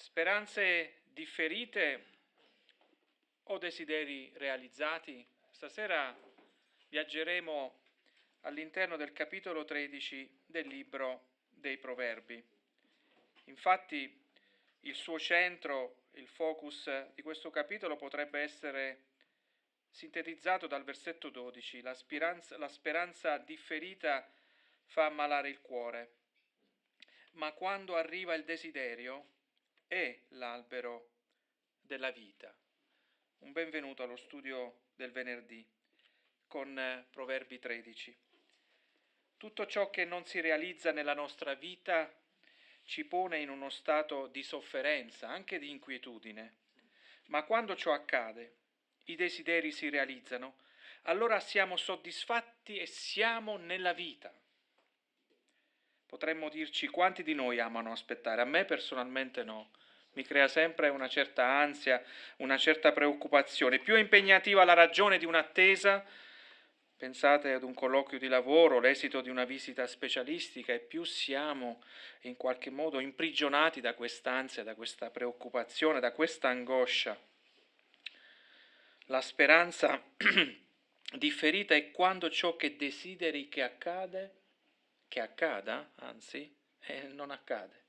Speranze differite o desideri realizzati? Stasera viaggeremo all'interno del capitolo 13 del libro dei Proverbi. Infatti il suo centro, il focus di questo capitolo potrebbe essere sintetizzato dal versetto 12: la speranza differita fa ammalare il cuore, ma quando arriva il desiderio è l'albero della vita. Un benvenuto allo studio del venerdì con Proverbi 13. Tutto ciò che non si realizza nella nostra vita ci pone in uno stato di sofferenza, anche di inquietudine. Ma quando ciò accade, i desideri si realizzano, allora siamo soddisfatti e siamo nella vita. Potremmo dirci: quanti di noi amano aspettare? A me personalmente no. Mi crea sempre una certa ansia, una certa preoccupazione. Più è impegnativa la ragione di un'attesa, pensate ad un colloquio di lavoro, l'esito di una visita specialistica, e più siamo in qualche modo imprigionati da quest'ansia, da questa preoccupazione, da questa angoscia. La speranza differita è quando ciò che desideri che accada, anzi, non accade.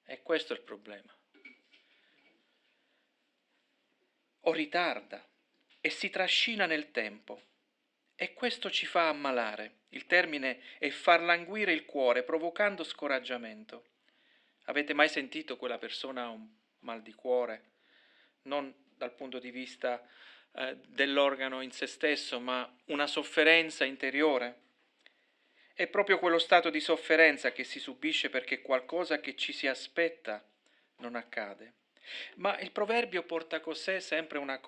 E questo è il problema. O ritarda e si trascina nel tempo. E questo ci fa ammalare. Il termine è far languire il cuore, provocando scoraggiamento. Avete mai sentito quella persona ha un mal di cuore? Non dal punto di vista dell'organo in se stesso, ma una sofferenza interiore. È proprio quello stato di sofferenza che si subisce perché qualcosa che ci si aspetta non accade. Ma il proverbio porta con sé sempre una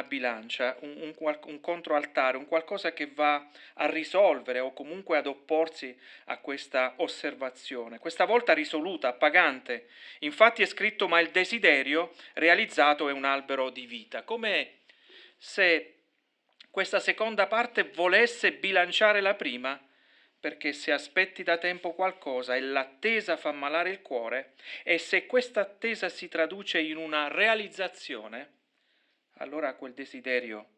bilancia, un controaltare, un qualcosa che va a risolvere o comunque ad opporsi a questa osservazione, questa volta risoluta, appagante. Infatti è scritto: ma il desiderio realizzato è un albero di vita, come se questa seconda parte volesse bilanciare la prima, perché se aspetti da tempo qualcosa e l'attesa fa malare il cuore, e se questa attesa si traduce in una realizzazione, allora quel desiderio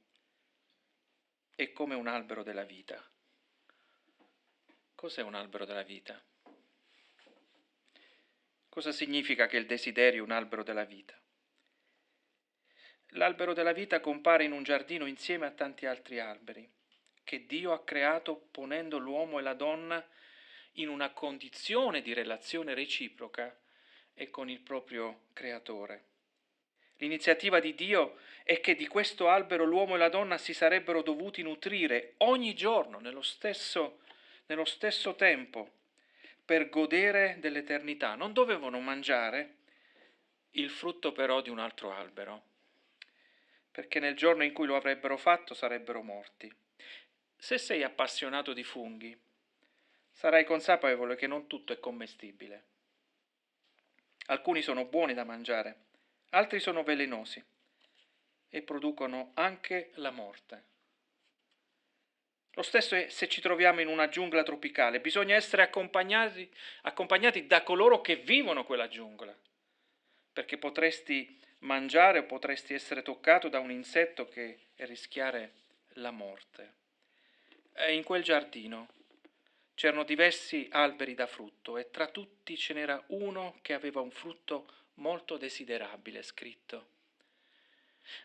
è come un albero della vita. Cos'è un albero della vita? Cosa significa che il desiderio è un albero della vita? L'albero della vita compare in un giardino insieme a tanti altri alberi che Dio ha creato ponendo l'uomo e la donna in una condizione di relazione reciproca e con il proprio creatore. L'iniziativa di Dio è che di questo albero l'uomo e la donna si sarebbero dovuti nutrire ogni giorno, nello stesso tempo, per godere dell'eternità. Non dovevano mangiare il frutto però di un altro albero, perché nel giorno in cui lo avrebbero fatto sarebbero morti. Se sei appassionato di funghi, sarai consapevole che non tutto è commestibile. Alcuni sono buoni da mangiare, altri sono velenosi e producono anche la morte. Lo stesso è se ci troviamo in una giungla tropicale. Bisogna essere accompagnati da coloro che vivono quella giungla, perché potresti mangiare o potresti essere toccato da un insetto e rischiare la morte. E in quel giardino c'erano diversi alberi da frutto e tra tutti ce n'era uno che aveva un frutto molto desiderabile, scritto,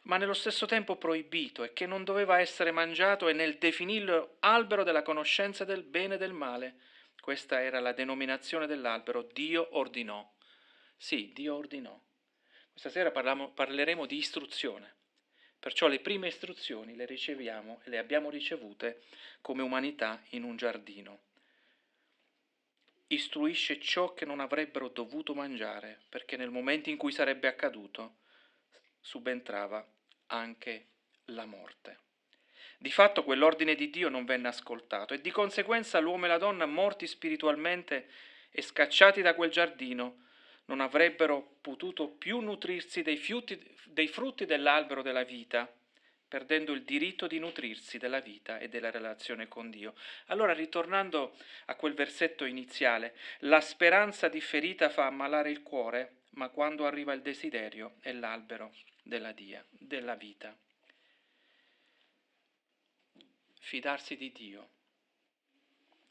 ma nello stesso tempo proibito e che non doveva essere mangiato, e nel definirlo albero della conoscenza del bene e del male, questa era la denominazione dell'albero, Dio ordinò. Sì, Dio ordinò. Questa sera parleremo di istruzione. Perciò le prime istruzioni le riceviamo e le abbiamo ricevute come umanità in un giardino. Istruisce ciò che non avrebbero dovuto mangiare, perché nel momento in cui sarebbe accaduto subentrava anche la morte. Di fatto quell'ordine di Dio non venne ascoltato e di conseguenza l'uomo e la donna, morti spiritualmente e scacciati da quel giardino, non avrebbero potuto più nutrirsi dei frutti dell'albero della vita, perdendo il diritto di nutrirsi della vita e della relazione con Dio. Allora, ritornando a quel versetto iniziale, la speranza differita fa ammalare il cuore, ma quando arriva il desiderio è l'albero della vita. Fidarsi di Dio,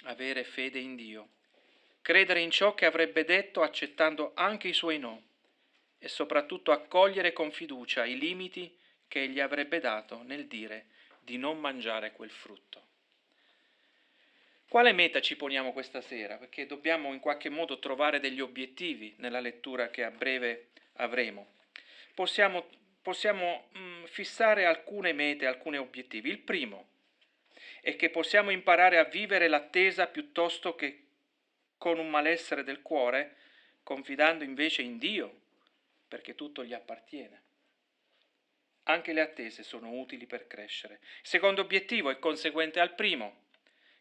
avere fede in Dio, credere in ciò che avrebbe detto accettando anche i suoi no e soprattutto accogliere con fiducia i limiti che egli avrebbe dato nel dire di non mangiare quel frutto. Quale meta ci poniamo questa sera? Perché dobbiamo in qualche modo trovare degli obiettivi nella lettura che a breve avremo. Possiamo fissare alcune mete, alcuni obiettivi. Il primo è che possiamo imparare a vivere l'attesa piuttosto che con un malessere del cuore, confidando invece in Dio, perché tutto gli appartiene. Anche le attese sono utili per crescere. Il secondo obiettivo è conseguente al primo.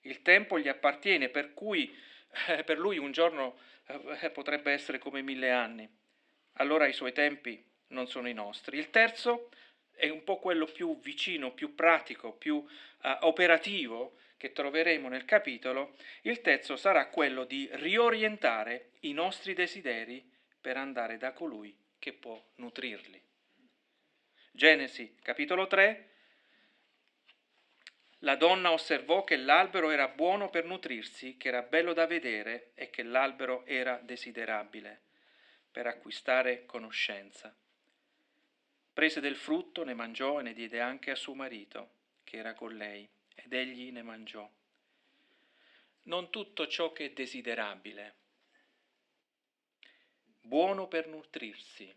Il tempo gli appartiene, per cui per lui un giorno potrebbe essere come 1000 anni. Allora i suoi tempi non sono i nostri. Il terzo è un po' quello più vicino, più pratico, più operativo che troveremo nel capitolo. Il terzo sarà quello di riorientare i nostri desideri per andare da colui che può nutrirli. Genesi, capitolo 3. La donna osservò che l'albero era buono per nutrirsi, che era bello da vedere e che l'albero era desiderabile per acquistare conoscenza. Prese del frutto, ne mangiò e ne diede anche a suo marito, che era con lei, ed egli ne mangiò. Non tutto ciò che è desiderabile, buono per nutrirsi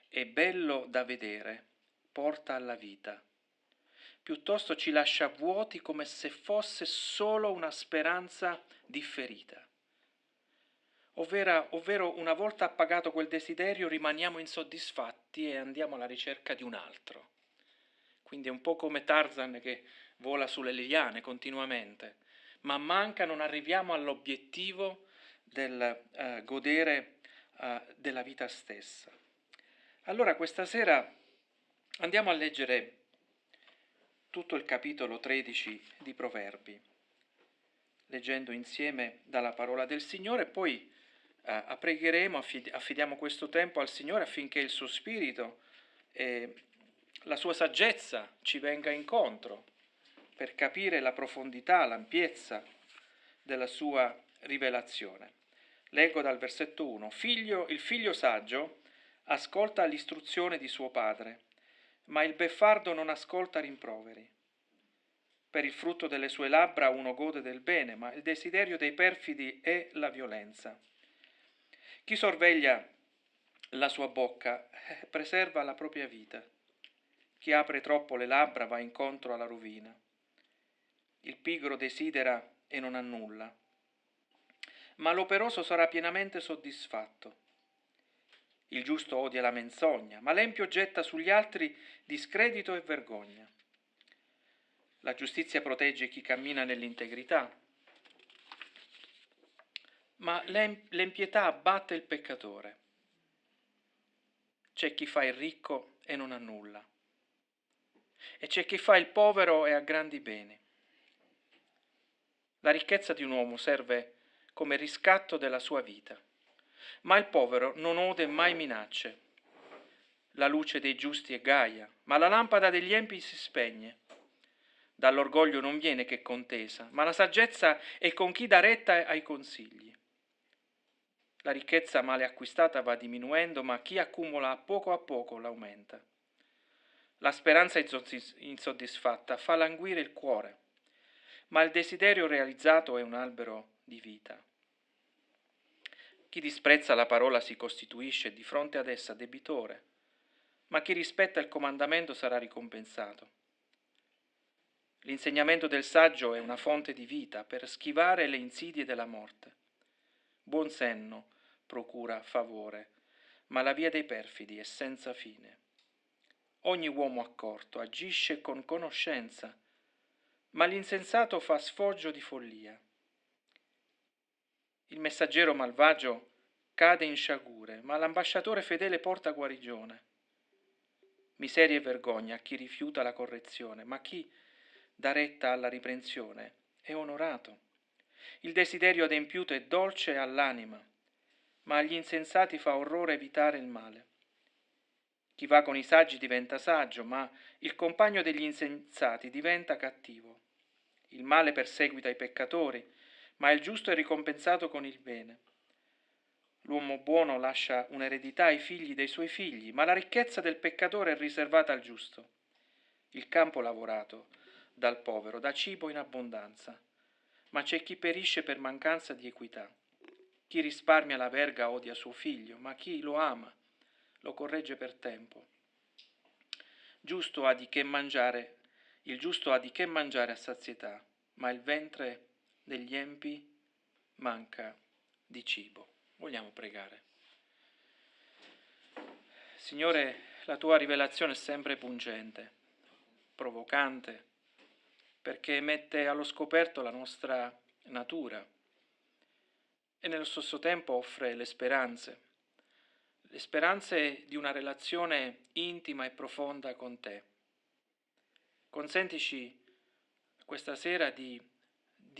e bello da vedere, porta alla vita. Piuttosto ci lascia vuoti come se fosse solo una speranza differita. Ovvero una volta appagato quel desiderio rimaniamo insoddisfatti e andiamo alla ricerca di un altro. Quindi è un po' come Tarzan che vola sulle liane continuamente, ma manca, non arriviamo all'obiettivo del godere della vita stessa. Allora questa sera andiamo a leggere tutto il capitolo 13 di Proverbi, leggendo insieme dalla parola del Signore, e poi pregheremo, affidiamo questo tempo al Signore affinché il suo Spirito e la sua saggezza ci venga incontro per capire la profondità, l'ampiezza della sua rivelazione. Leggo dal versetto 1. Il figlio saggio ascolta l'istruzione di suo padre, ma il beffardo non ascolta rimproveri. Per il frutto delle sue labbra uno gode del bene, ma il desiderio dei perfidi è la violenza. Chi sorveglia la sua bocca preserva la propria vita. Chi apre troppo le labbra va incontro alla rovina. Il pigro desidera e non ha nulla, ma l'operoso sarà pienamente soddisfatto. Il giusto odia la menzogna, ma l'empio getta sugli altri discredito e vergogna. La giustizia protegge chi cammina nell'integrità, ma l'empietà abbatte il peccatore. C'è chi fa il ricco e non ha nulla, e c'è chi fa il povero e ha grandi beni. La ricchezza di un uomo serve come riscatto della sua vita, ma il povero non ode mai minacce. La luce dei giusti è gaia, ma la lampada degli empi si spegne. Dall'orgoglio non viene che contesa, ma la saggezza è con chi dà retta ai consigli. La ricchezza male acquistata va diminuendo, ma chi accumula a poco l'aumenta. La speranza insoddisfatta fa languire il cuore, ma il desiderio realizzato è un albero di vita. Chi disprezza la parola si costituisce di fronte ad essa debitore, ma chi rispetta il comandamento sarà ricompensato. L'insegnamento del saggio è una fonte di vita per schivare le insidie della morte. Buon senno procura favore, ma la via dei perfidi è senza fine. Ogni uomo accorto agisce con conoscenza, ma l'insensato fa sfoggio di follia. Il messaggero malvagio cade in sciagure, ma l'ambasciatore fedele porta guarigione. miseria e vergogna a chi rifiuta la correzione, ma chi dà retta alla riprensione è onorato. Il desiderio adempiuto è dolce all'anima, ma agli insensati fa orrore evitare il male. Chi va con i saggi diventa saggio, ma il compagno degli insensati diventa cattivo. Il male perseguita i peccatori, ma il giusto è ricompensato con il bene. L'uomo buono lascia un'eredità ai figli dei suoi figli, ma la ricchezza del peccatore è riservata al giusto. Il campo lavorato dal povero dà cibo in abbondanza, ma c'è chi perisce per mancanza di equità. Chi risparmia la verga odia suo figlio, ma chi lo ama lo corregge per tempo. Giusto ha di che mangiare, il giusto ha di che mangiare a sazietà, ma il ventre degli empi manca di cibo. Vogliamo pregare. Signore, la tua rivelazione è sempre pungente, provocante, perché mette allo scoperto la nostra natura e nello stesso tempo offre le speranze di una relazione intima e profonda con te. Consentici questa sera di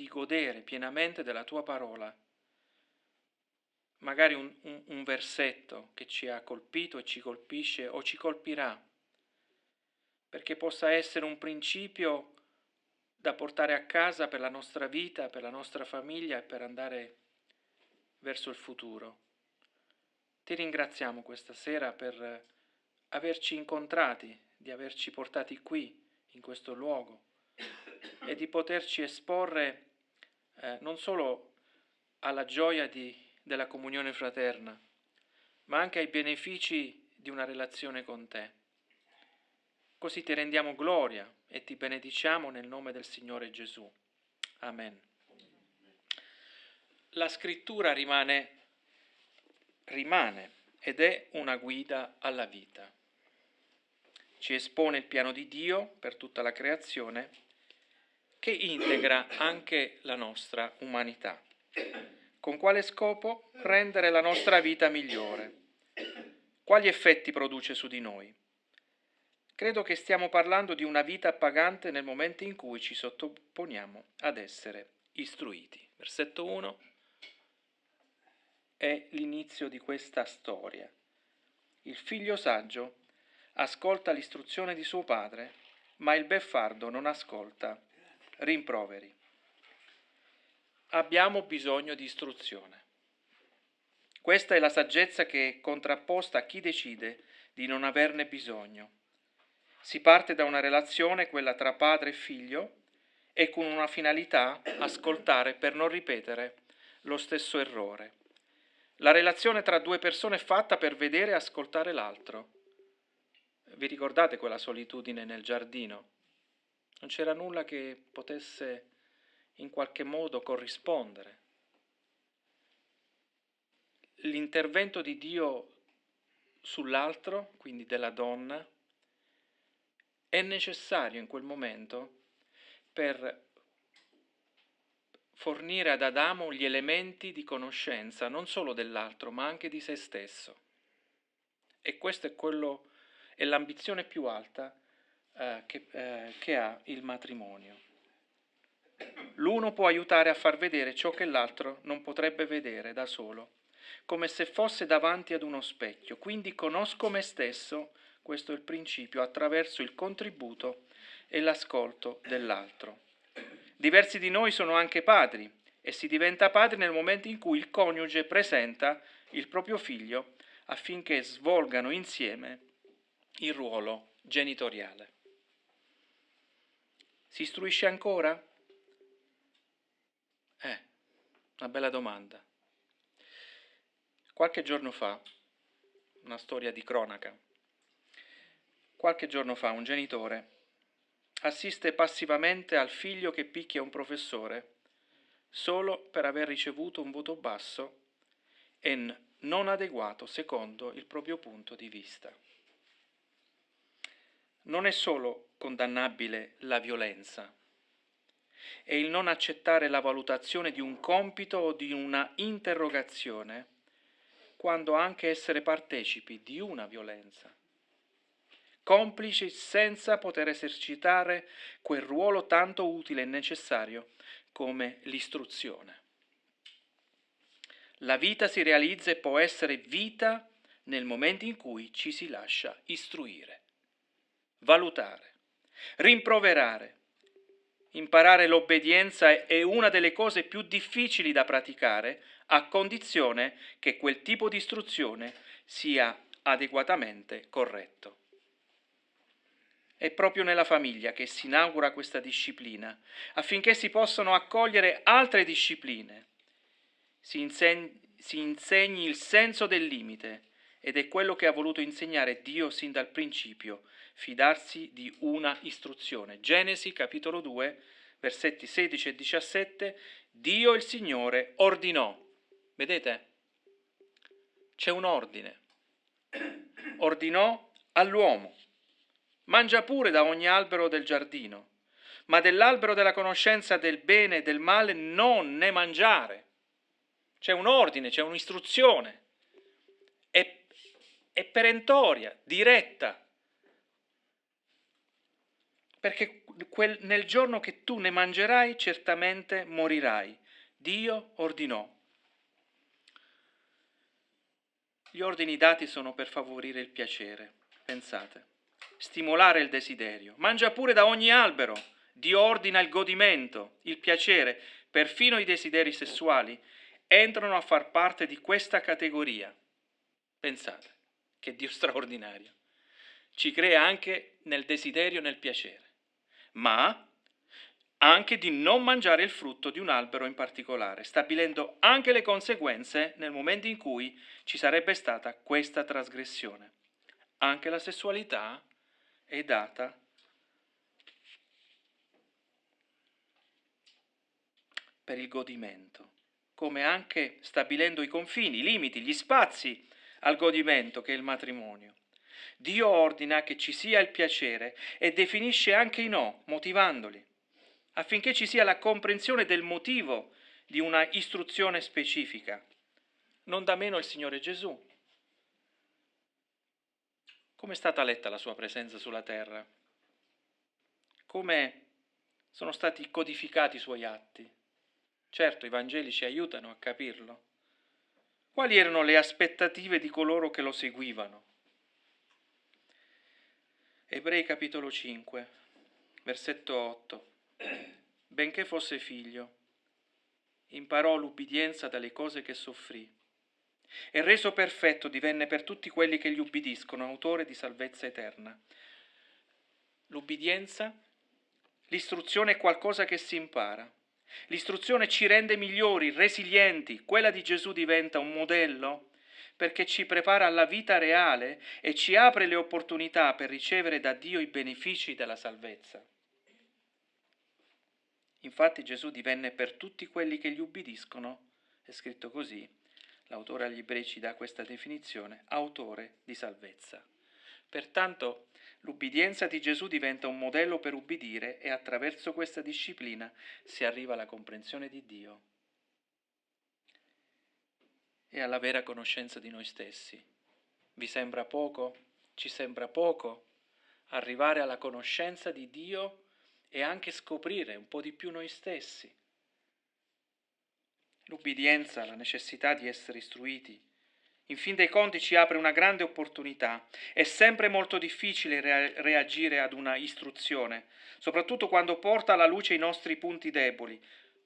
godere pienamente della tua parola, magari un versetto che ci ha colpito e ci colpisce o ci colpirà, perché possa essere un principio da portare a casa per la nostra vita, per la nostra famiglia e per andare verso il futuro. Ti ringraziamo questa sera per averci incontrati, di averci portati qui, in questo luogo, e di poterci esporre non solo alla gioia della comunione fraterna, ma anche ai benefici di una relazione con te. Così ti rendiamo gloria e ti benediciamo nel nome del Signore Gesù. Amen. La scrittura rimane ed è una guida alla vita. Ci espone il piano di Dio per tutta la creazione, che integra anche la nostra umanità. Con quale scopo? Rendere la nostra vita migliore. Quali effetti produce su di noi? Credo che stiamo parlando di una vita appagante nel momento in cui ci sottoponiamo ad essere istruiti. Versetto 1 è l'inizio di questa storia. Il figlio saggio ascolta l'istruzione di suo padre, ma il beffardo non ascolta rimproveri. Abbiamo bisogno di istruzione. Questa è la saggezza che è contrapposta a chi decide di non averne bisogno. Si parte da una relazione, quella tra padre e figlio, e con una finalità, ascoltare per non ripetere lo stesso errore. La relazione tra due persone è fatta per vedere e ascoltare l'altro. Vi ricordate quella solitudine nel giardino? Non c'era nulla che potesse in qualche modo corrispondere. L'intervento di Dio sull'altro, quindi della donna, è necessario in quel momento per fornire ad Adamo gli elementi di conoscenza non solo dell'altro, ma anche di se stesso. E questo è l'ambizione più alta che ha il matrimonio. L'uno può aiutare a far vedere ciò che l'altro non potrebbe vedere da solo, come se fosse davanti ad uno specchio. Quindi conosco me stesso, questo è il principio, attraverso il contributo e l'ascolto dell'altro. Diversi di noi sono anche padri e si diventa padri nel momento in cui il coniuge presenta il proprio figlio affinché svolgano insieme il ruolo genitoriale. Si istruisce ancora? Una bella domanda. Qualche giorno fa, una storia di cronaca, qualche giorno fa un genitore assiste passivamente al figlio che picchia un professore solo per aver ricevuto un voto basso e non adeguato secondo il proprio punto di vista. Non è solo condannabile la violenza, è il non accettare la valutazione di un compito o di una interrogazione, quando anche essere partecipi di una violenza. complici senza poter esercitare quel ruolo tanto utile e necessario come l'istruzione. La vita si realizza e può essere vita nel momento in cui ci si lascia istruire, valutare, rimproverare. Imparare l'obbedienza è una delle cose più difficili da praticare, a condizione che quel tipo di istruzione sia adeguatamente corretto. È proprio nella famiglia che si inaugura questa disciplina, affinché si possano accogliere altre discipline. Si insegni il senso del limite, ed è quello che ha voluto insegnare Dio sin dal principio, fidarsi di una istruzione. Genesi capitolo 2, versetti 16 e 17, Dio il Signore ordinò. Vedete? C'è un ordine. Ordinò all'uomo: mangia pure da ogni albero del giardino, ma dell'albero della conoscenza del bene e del male non ne mangiare. C'è un ordine, c'è un'istruzione. È perentoria, diretta. Perché nel giorno che tu ne mangerai, certamente morirai. Dio ordinò. Gli ordini dati sono per favorire il piacere, pensate, stimolare il desiderio. Mangia pure da ogni albero. Dio ordina il godimento, il piacere, perfino i desideri sessuali entrano a far parte di questa categoria. Pensate, che Dio straordinario. Ci crea anche nel desiderio e nel piacere, ma anche di non mangiare il frutto di un albero in particolare, stabilendo anche le conseguenze nel momento in cui ci sarebbe stata questa trasgressione. Anche la sessualità è data per il godimento, come anche stabilendo i confini, i limiti, gli spazi al godimento che è il matrimonio. Dio ordina che ci sia il piacere e definisce anche i no, motivandoli, affinché ci sia la comprensione del motivo di una istruzione specifica. Non da meno il Signore Gesù. Come è stata letta la sua presenza sulla terra? Come sono stati codificati i suoi atti? Certo, i Vangeli ci aiutano a capirlo. Quali erano le aspettative di coloro che lo seguivano? Ebrei capitolo 5, versetto 8. Benché fosse figlio, imparò l'ubbidienza dalle cose che soffrì, e reso perfetto divenne per tutti quelli che gli ubbidiscono, autore di salvezza eterna. L'ubbidienza, l'istruzione è qualcosa che si impara. L'istruzione ci rende migliori, resilienti. Quella di Gesù diventa un modello perché ci prepara alla vita reale e ci apre le opportunità per ricevere da Dio i benefici della salvezza. Infatti Gesù divenne per tutti quelli che gli ubbidiscono, è scritto così, l'autore agli Ebrei ci dà questa definizione, autore di salvezza. Pertanto l'ubbidienza di Gesù diventa un modello per ubbidire e attraverso questa disciplina si arriva alla comprensione di Dio e alla vera conoscenza di noi stessi. Vi sembra poco? Ci sembra poco arrivare alla conoscenza di Dio e anche scoprire un po' di più noi stessi? L'ubbidienza, la necessità di essere istruiti, in fin dei conti ci apre una grande opportunità. È sempre molto difficile reagire ad una istruzione, soprattutto quando porta alla luce i nostri punti deboli,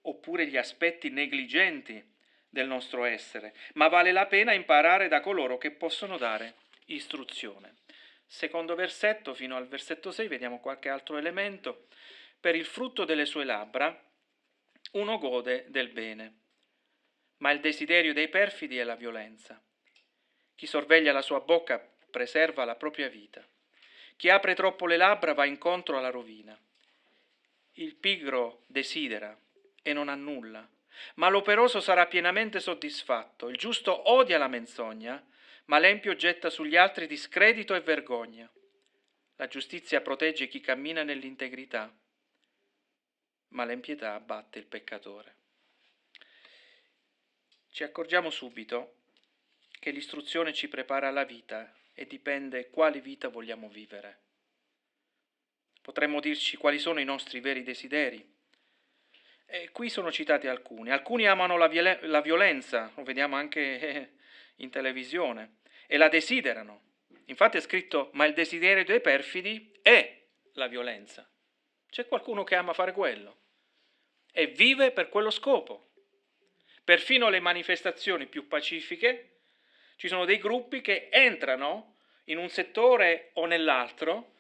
oppure gli aspetti negligenti del nostro essere, ma vale la pena imparare da coloro che possono dare istruzione. Secondo versetto, fino al versetto 6, vediamo qualche altro elemento. Per il frutto delle sue labbra uno gode del bene, ma il desiderio dei perfidi è la violenza. Chi sorveglia la sua bocca preserva la propria vita. Chi apre troppo le labbra va incontro alla rovina. Il pigro desidera e non ha nulla, ma l'operoso sarà pienamente soddisfatto. Il giusto odia la menzogna, ma l'empio getta sugli altri discredito e vergogna. La giustizia protegge chi cammina nell'integrità, ma l'impietà abbatte il peccatore. Ci accorgiamo subito che l'istruzione ci prepara alla vita e dipende quale vita vogliamo vivere. Potremmo dirci quali sono i nostri veri desideri. E qui sono citati alcuni. Alcuni amano la violenza, lo vediamo anche in televisione, e la desiderano. Infatti è scritto, ma il desiderio dei perfidi è la violenza. C'è qualcuno che ama fare quello e vive per quello scopo. Perfino le manifestazioni più pacifiche, ci sono dei gruppi che entrano in un settore o nell'altro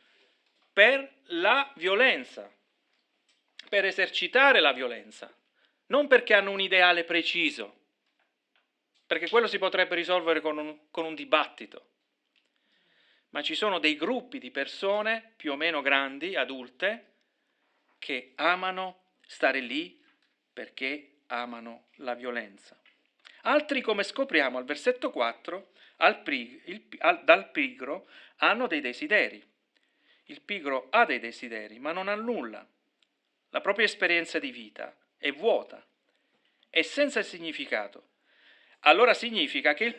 per la violenza, per esercitare la violenza, non perché hanno un ideale preciso, perché quello si potrebbe risolvere con un dibattito, ma ci sono dei gruppi di persone più o meno grandi, adulte, che amano stare lì perché amano la violenza. Altri, come scopriamo al versetto 4, dal pigro hanno dei desideri. Il pigro ha dei desideri, ma non ha nulla. La propria esperienza di vita è vuota, è senza significato. Allora significa che il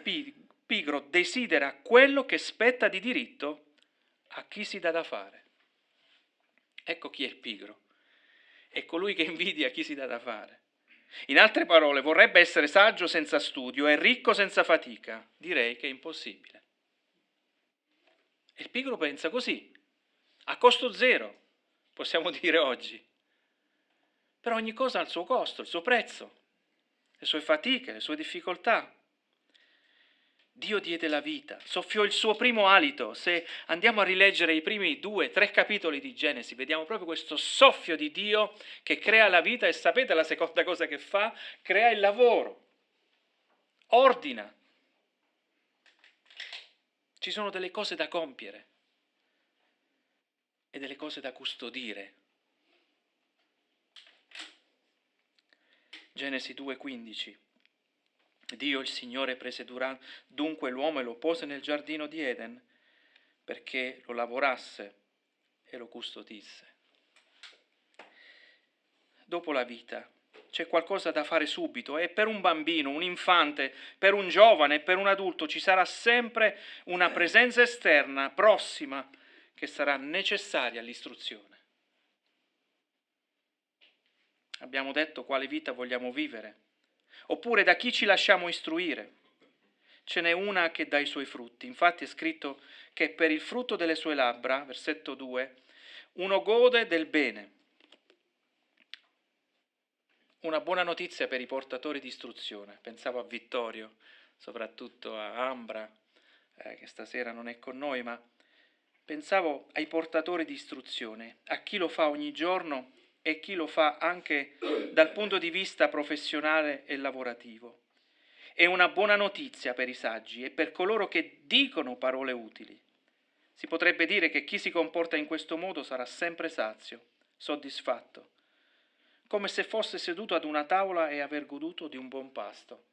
pigro desidera quello che spetta di diritto a chi si dà da fare. Ecco chi è il pigro. È colui che invidia chi si dà da fare. In altre parole, vorrebbe essere saggio senza studio e ricco senza fatica. Direi che è impossibile. E il pigro pensa così, a costo zero, possiamo dire oggi. Però ogni cosa ha il suo costo, il suo prezzo, le sue fatiche, le sue difficoltà. Dio diede la vita, soffiò il suo primo alito. Se andiamo a rileggere i primi 2-3 capitoli di Genesi, vediamo proprio questo soffio di Dio che crea la vita e sapete la seconda cosa che fa? Crea il lavoro, ordina. Ci sono delle cose da compiere e delle cose da custodire. Genesi 2,15. Dio il Signore prese dunque l'uomo e lo pose nel giardino di Eden perché lo lavorasse e lo custodisse. Dopo la vita c'è qualcosa da fare subito e per un bambino, un infante, per un giovane e per un adulto ci sarà sempre una presenza esterna prossima che sarà necessaria all'istruzione. Abbiamo detto quale vita vogliamo vivere, oppure da chi ci lasciamo istruire. Ce n'è una che dà i suoi frutti. Infatti è scritto che per il frutto delle sue labbra, versetto 2, uno gode del bene. Una buona notizia per i portatori di istruzione. Pensavo a Vittorio, soprattutto a Ambra, che stasera non è con noi, ma pensavo ai portatori di istruzione, a chi lo fa ogni giorno e chi lo fa anche dal punto di vista professionale e lavorativo. È una buona notizia per i saggi e per coloro che dicono parole utili. Si potrebbe dire che chi si comporta in questo modo sarà sempre sazio, soddisfatto, come se fosse seduto ad una tavola e aver goduto di un buon pasto.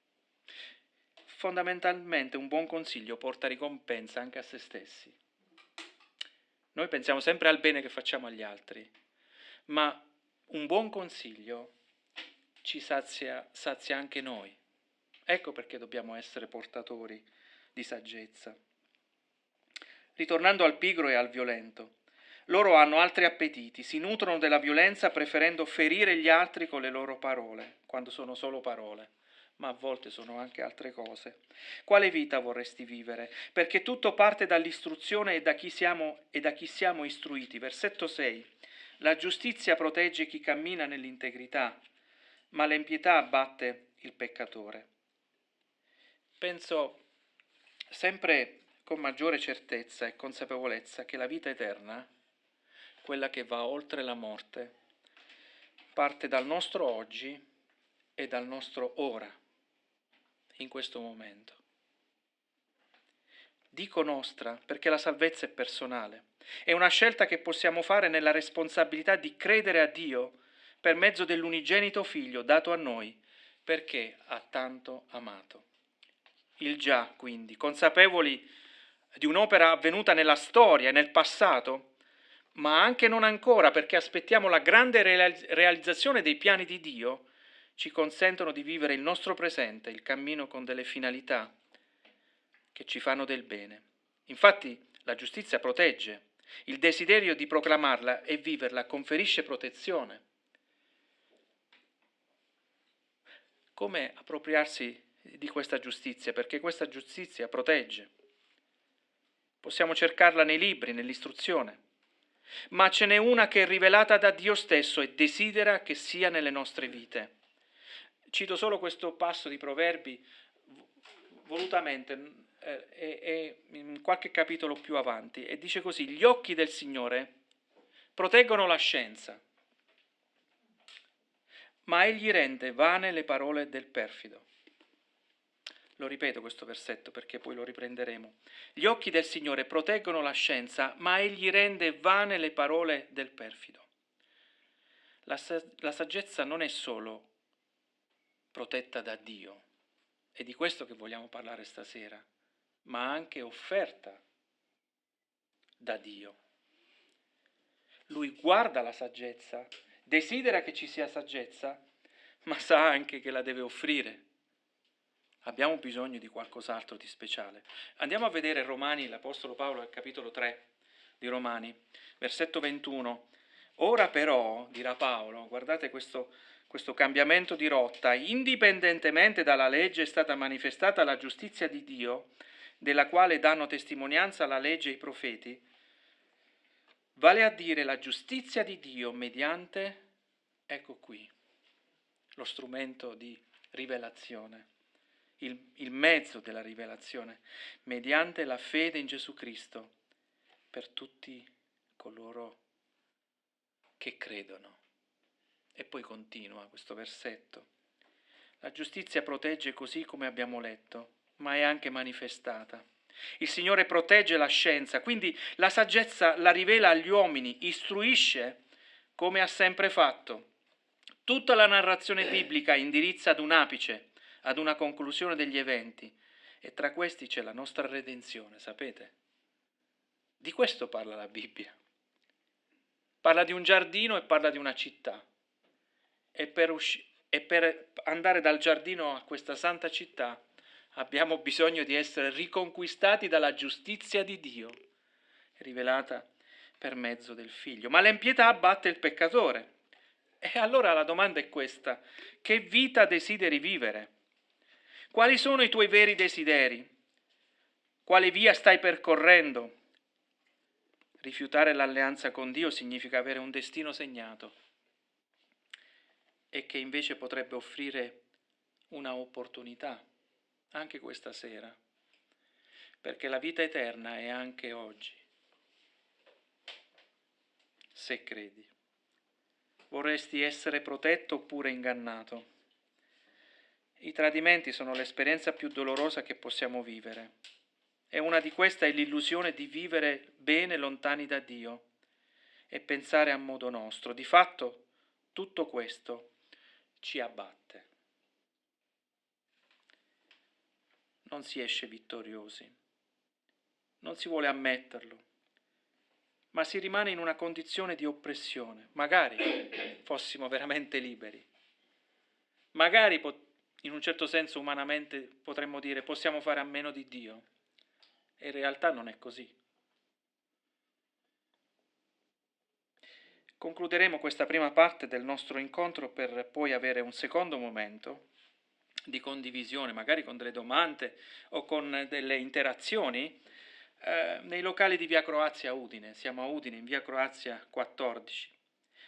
Fondamentalmente un buon consiglio porta ricompensa anche a se stessi. Noi pensiamo sempre al bene che facciamo agli altri, ma un buon consiglio ci sazia anche noi. Ecco perché dobbiamo essere portatori di saggezza. Ritornando al pigro e al violento, loro hanno altri appetiti, si nutrono della violenza preferendo ferire gli altri con le loro parole, quando sono solo parole, ma a volte sono anche altre cose. Quale vita vorresti vivere? Perché tutto parte dall'istruzione e da chi siamo istruiti. Versetto 6. La giustizia protegge chi cammina nell'integrità, ma l'impietà abbatte il peccatore. Penso sempre con maggiore certezza e consapevolezza che la vita eterna, quella che va oltre la morte, parte dal nostro oggi e dal nostro ora, in questo momento. Dico nostra perché la salvezza è personale, è una scelta che possiamo fare nella responsabilità di credere a Dio per mezzo dell'unigenito Figlio dato a noi, perché ha tanto amato. Il già, quindi, consapevoli di un'opera avvenuta nella storia e nel passato, ma anche non ancora, perché aspettiamo la grande realizzazione dei piani di Dio, ci consentono di vivere il nostro presente, il cammino con delle finalità che ci fanno del bene. Infatti la giustizia protegge, Il desiderio di proclamarla e viverla conferisce protezione. Come appropriarsi di questa giustizia? Perché questa giustizia protegge. Possiamo cercarla nei libri, nell'istruzione, ma ce n'è una che è rivelata da Dio stesso e desidera che sia nelle nostre vite. Cito solo questo passo di Proverbi volutamente, in qualche capitolo più avanti, e dice così: gli occhi del Signore proteggono la scienza, ma egli rende vane le parole del perfido. Lo ripeto questo versetto perché poi lo riprenderemo. Gli occhi del Signore proteggono la scienza, ma egli rende vane le parole del perfido. La saggezza non è solo protetta da Dio, è di questo che vogliamo parlare stasera, ma anche offerta da Dio. Lui guarda la saggezza, desidera che ci sia saggezza, ma sa anche che la deve offrire. Abbiamo bisogno di qualcos'altro di speciale. Andiamo a vedere Romani, l'Apostolo Paolo, al capitolo 3 di Romani, versetto 21. Ora però, dirà Paolo, guardate questo cambiamento di rotta, indipendentemente dalla legge è stata manifestata la giustizia di Dio, della quale danno testimonianza la legge e i profeti, vale a dire la giustizia di Dio mediante, ecco qui, lo strumento di rivelazione. Il mezzo della rivelazione, mediante la fede in Gesù Cristo, per tutti coloro che credono. E poi continua questo versetto. La giustizia protegge così come abbiamo letto, ma è anche manifestata. Il Signore protegge la scienza, quindi la saggezza la rivela agli uomini, istruisce come ha sempre fatto. Tutta la narrazione biblica indirizza ad un apice, ad una conclusione degli eventi, e tra questi c'è la nostra redenzione, sapete? Di questo parla la Bibbia. Parla di un giardino e parla di una città. E per andare dal giardino a questa santa città abbiamo bisogno di essere riconquistati dalla giustizia di Dio, rivelata per mezzo del Figlio. Ma l'empietà abbatte il peccatore. E allora la domanda è questa: che vita desideri vivere? Quali sono i tuoi veri desideri? Quale via stai percorrendo? Rifiutare l'alleanza con Dio significa avere un destino segnato e che invece potrebbe offrire una opportunità anche questa sera, perché la vita eterna è anche oggi, se credi. Vorresti essere protetto oppure ingannato? I tradimenti sono l'esperienza più dolorosa che possiamo vivere. E una di queste è l'illusione di vivere bene lontani da Dio e pensare a modo nostro. Di fatto, tutto questo ci abbatte. Non si esce vittoriosi. Non si vuole ammetterlo, ma si rimane in una condizione di oppressione. Magari fossimo veramente liberi. Magari, in un certo senso, umanamente potremmo dire possiamo fare a meno di Dio. E in realtà non è così. Concluderemo questa prima parte del nostro incontro per poi avere un secondo momento di condivisione, magari con delle domande o con delle interazioni, nei locali di Via Croazia a Udine. Siamo a Udine, in Via Croazia 14,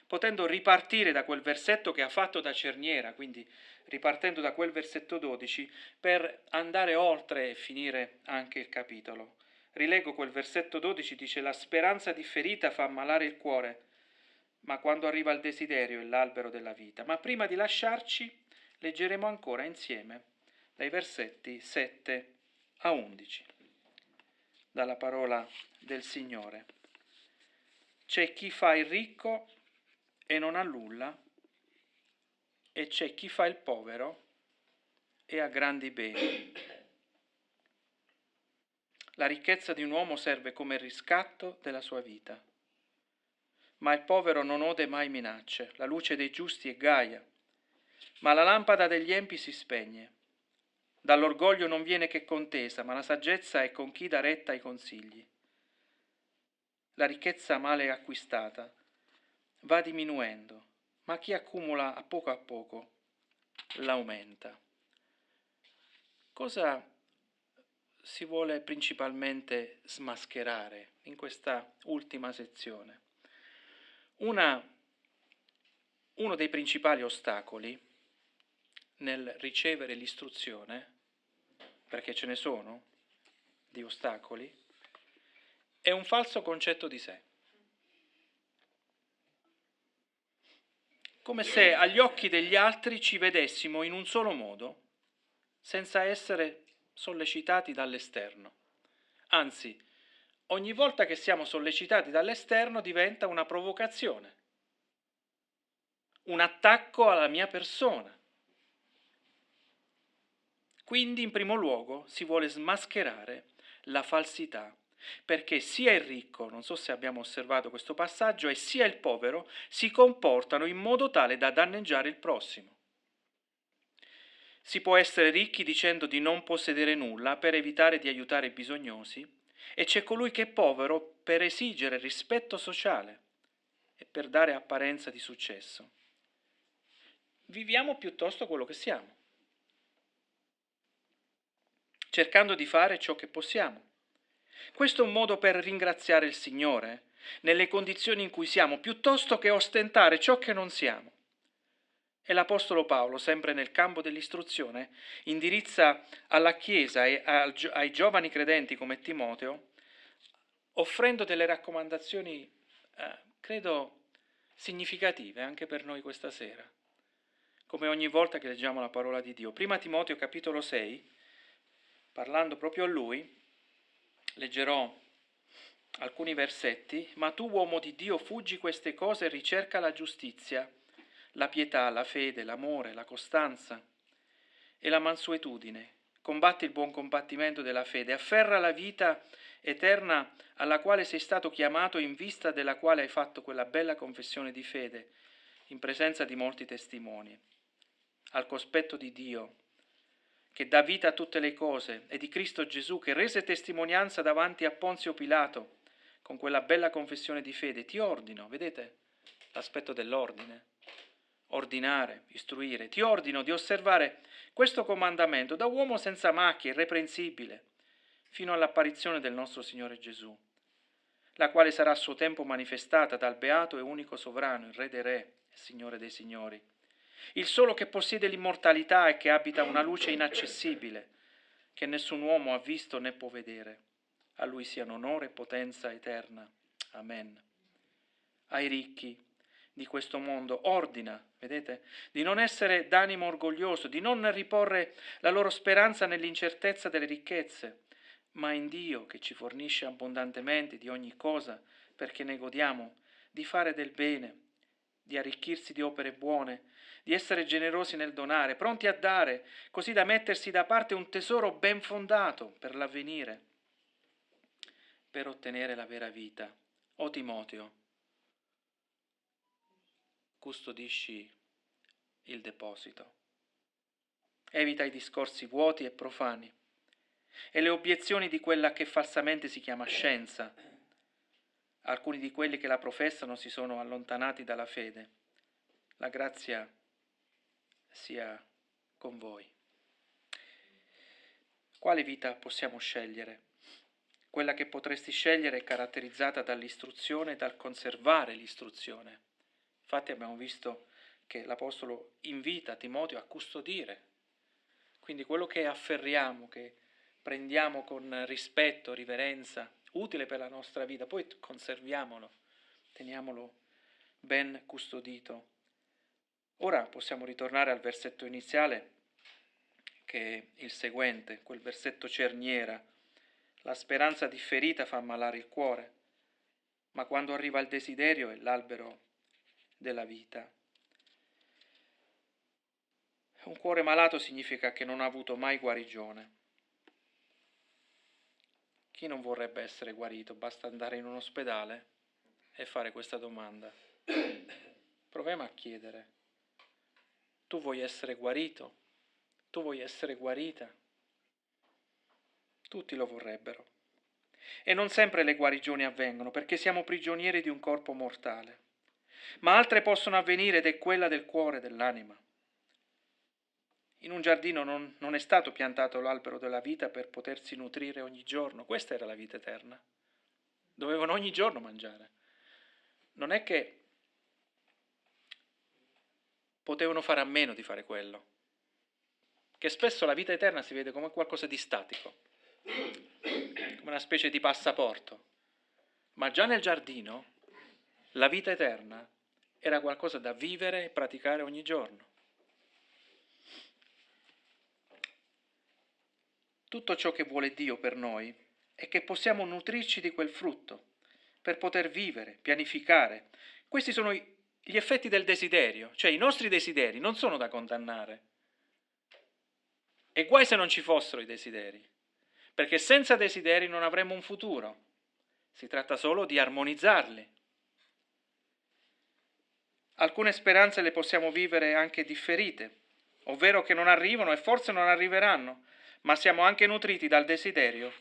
potendo ripartire da quel versetto che ha fatto da cerniera, quindi ripartendo da quel versetto 12, per andare oltre e finire anche il capitolo. Rileggo quel versetto 12, dice: la speranza differita fa ammalare il cuore, ma quando arriva il desiderio è l'albero della vita. Ma prima di lasciarci, leggeremo ancora insieme dai versetti 7 a 11, dalla parola del Signore. C'è chi fa il ricco e non ha nulla, e c'è chi fa il povero e ha grandi beni. La ricchezza di un uomo serve come riscatto della sua vita, ma il povero non ode mai minacce. La luce dei giusti è gaia, ma la lampada degli empi si spegne. Dall'orgoglio non viene che contesa, ma la saggezza è con chi dà retta ai consigli. la ricchezza male acquistata, va diminuendo, ma chi accumula a poco l'aumenta. Cosa si vuole principalmente smascherare in questa ultima sezione? Uno dei principali ostacoli nel ricevere l'istruzione, perché ce ne sono di ostacoli, è un falso concetto di sé. Come se agli occhi degli altri ci vedessimo in un solo modo, senza essere sollecitati dall'esterno. Anzi, ogni volta che siamo sollecitati dall'esterno diventa una provocazione, un attacco alla mia persona. Quindi, in primo luogo, si vuole smascherare la falsità, perché sia il ricco, non so se abbiamo osservato questo passaggio, e sia il povero si comportano in modo tale da danneggiare il prossimo. Si può essere ricchi dicendo di non possedere nulla per evitare di aiutare i bisognosi, e c'è colui che è povero per esigere rispetto sociale e per dare apparenza di successo. Viviamo piuttosto quello che siamo, cercando di fare ciò che possiamo. Questo è un modo per ringraziare il Signore nelle condizioni in cui siamo, piuttosto che ostentare ciò che non siamo. E l'Apostolo Paolo, sempre nel campo dell'istruzione, indirizza alla Chiesa e ai giovani credenti come Timoteo, offrendo delle raccomandazioni, credo, significative anche per noi questa sera, come ogni volta che leggiamo la parola di Dio. Prima Timoteo capitolo 6, parlando proprio a lui, leggerò alcuni versetti. Ma tu, uomo di Dio, fuggi queste cose e ricerca la giustizia, la pietà, la fede, l'amore, la costanza e la mansuetudine. Combatti il buon combattimento della fede, afferra la vita eterna alla quale sei stato chiamato, in vista della quale hai fatto quella bella confessione di fede, in presenza di molti testimoni. Al cospetto di Dio, che dà vita a tutte le cose, e di Cristo Gesù, che rese testimonianza davanti a Ponzio Pilato, con quella bella confessione di fede, ti ordino, vedete l'aspetto dell'ordine, ordinare, istruire, ti ordino di osservare questo comandamento da uomo senza macchia, irreprensibile, fino all'apparizione del nostro Signore Gesù, la quale sarà a suo tempo manifestata dal beato e unico sovrano, il Re dei Re e Signore dei Signori, il solo che possiede l'immortalità e che abita una luce inaccessibile, che nessun uomo ha visto né può vedere. A lui siano onore e potenza eterna. Amen. Ai ricchi di questo mondo ordina, vedete, di non essere d'animo orgoglioso, di non riporre la loro speranza nell'incertezza delle ricchezze, ma in Dio che ci fornisce abbondantemente di ogni cosa, perché ne godiamo, di fare del bene, di arricchirsi di opere buone, di essere generosi nel donare, pronti a dare, così da mettersi da parte un tesoro ben fondato per l'avvenire, per ottenere la vera vita. O Timoteo, custodisci il deposito. Evita i discorsi vuoti e profani e le obiezioni di quella che falsamente si chiama scienza. Alcuni di quelli che la professano si sono allontanati dalla fede. La grazia sia con voi. Quale vita possiamo scegliere? Quella che potresti scegliere è caratterizzata dall'istruzione e dal conservare l'istruzione. Infatti abbiamo visto che l'Apostolo invita Timoteo a custodire. Quindi quello che afferriamo, che prendiamo con rispetto, riverenza, utile per la nostra vita, poi conserviamolo, teniamolo ben custodito. Ora possiamo ritornare al versetto iniziale, che è il seguente, quel versetto cerniera. La speranza differita fa ammalare il cuore, ma quando arriva il desiderio è l'albero della vita. Un cuore malato significa che non ha avuto mai guarigione. Chi non vorrebbe essere guarito? Basta andare in un ospedale e fare questa domanda. Proviamo a chiedere. Tu vuoi essere guarito? Tu vuoi essere guarita? Tutti lo vorrebbero. E non sempre le guarigioni avvengono, perché siamo prigionieri di un corpo mortale. Ma altre possono avvenire ed è quella del cuore, dell'anima. In un giardino non è stato piantato l'albero della vita per potersi nutrire ogni giorno. Questa era la vita eterna. Dovevano ogni giorno mangiare. Non è che potevano fare a meno di fare quello. Che spesso la vita eterna si vede come qualcosa di statico, come una specie di passaporto. Ma già nel giardino la vita eterna era qualcosa da vivere e praticare ogni giorno. Tutto ciò che vuole Dio per noi è che possiamo nutrirci di quel frutto, per poter vivere, pianificare. Questi sono gli effetti del desiderio, cioè i nostri desideri non sono da condannare. E guai se non ci fossero i desideri, perché senza desideri non avremmo un futuro. Si tratta solo di armonizzarli. Alcune speranze le possiamo vivere anche differite, ovvero che non arrivano e forse non arriveranno, ma siamo anche nutriti dal desiderio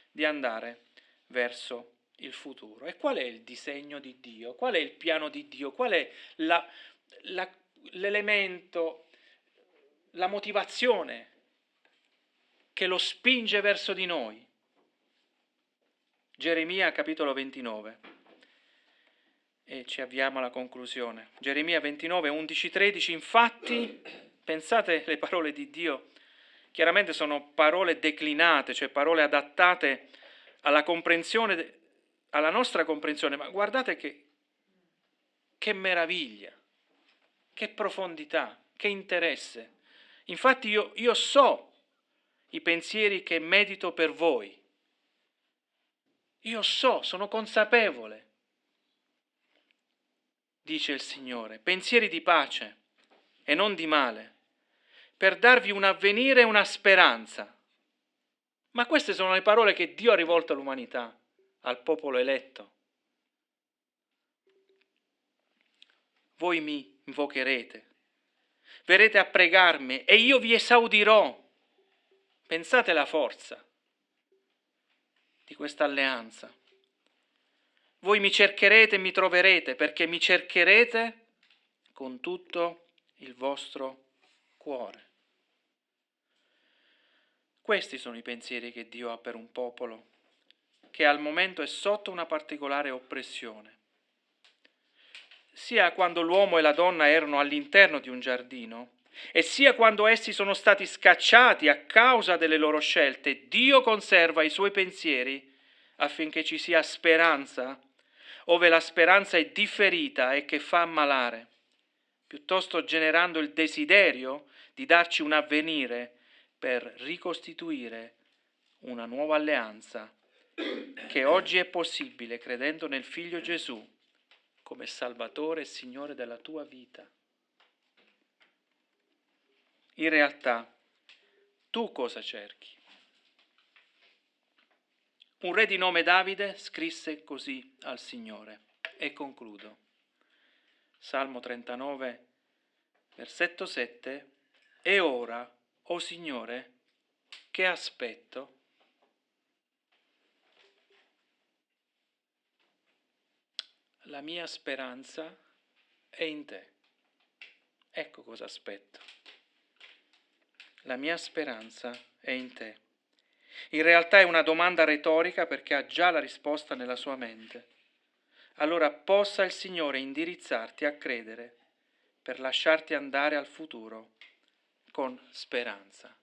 di andare verso il futuro. E qual è il disegno di Dio? Qual è il piano di Dio? Qual è l'elemento, la motivazione che lo spinge verso di noi? Geremia capitolo 29. E ci avviamo alla conclusione. Geremia 29, 11, 13, infatti, pensate le parole di Dio, chiaramente sono parole declinate, cioè parole adattate alla comprensione, alla nostra comprensione, ma guardate che meraviglia, che profondità, che interesse. Infatti io so i pensieri che medito per voi. Io so, sono consapevole, dice il Signore, pensieri di pace e non di male, per darvi un avvenire e una speranza. Ma queste sono le parole che Dio ha rivolto all'umanità, al popolo eletto. Voi mi invocherete, verrete a pregarmi e io vi esaudirò. Pensate alla forza di questa alleanza. Voi mi cercherete e mi troverete, perché mi cercherete con tutto il vostro cuore. Questi sono i pensieri che Dio ha per un popolo che al momento è sotto una particolare oppressione. Sia quando l'uomo e la donna erano all'interno di un giardino, e sia quando essi sono stati scacciati a causa delle loro scelte, Dio conserva i suoi pensieri affinché ci sia speranza, ove la speranza è differita e che fa ammalare, piuttosto generando il desiderio di darci un avvenire per ricostituire una nuova alleanza che oggi è possibile credendo nel Figlio Gesù come Salvatore e Signore della tua vita. In realtà, tu cosa cerchi? Un re di nome Davide scrisse così al Signore, e concludo. Salmo 39, versetto 7, e ora, o Signore, che aspetto? La mia speranza è in te. Ecco cosa aspetto. La mia speranza è in te. In realtà è una domanda retorica perché ha già la risposta nella sua mente. Allora possa il Signore indirizzarti a credere per lasciarti andare al futuro con speranza.